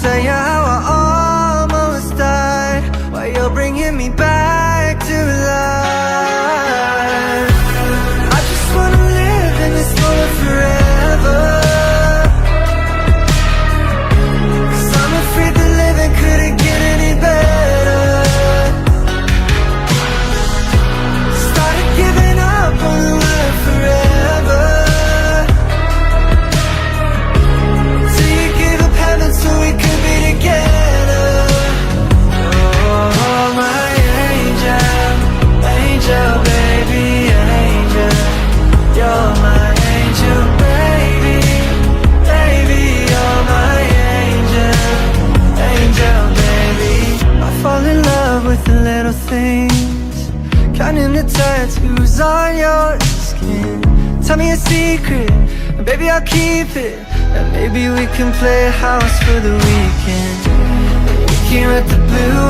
Tell you how I almost died, while you're bringing me back to life. I just wanna live in this moment forever, 'cause I'm afraid that living couldn't get any better. Started giving up on the word forever, till you gave up heaven so we could be together. Oh, my angel, angel, baby, angel. You're my angel, baby, baby, you're my angel, angel, baby. I fall in love with the little things, counting the tattoos on your skin. Tell me a secret, and baby I'll keep it, and maybe we can play house for the weekend. We can rent the blue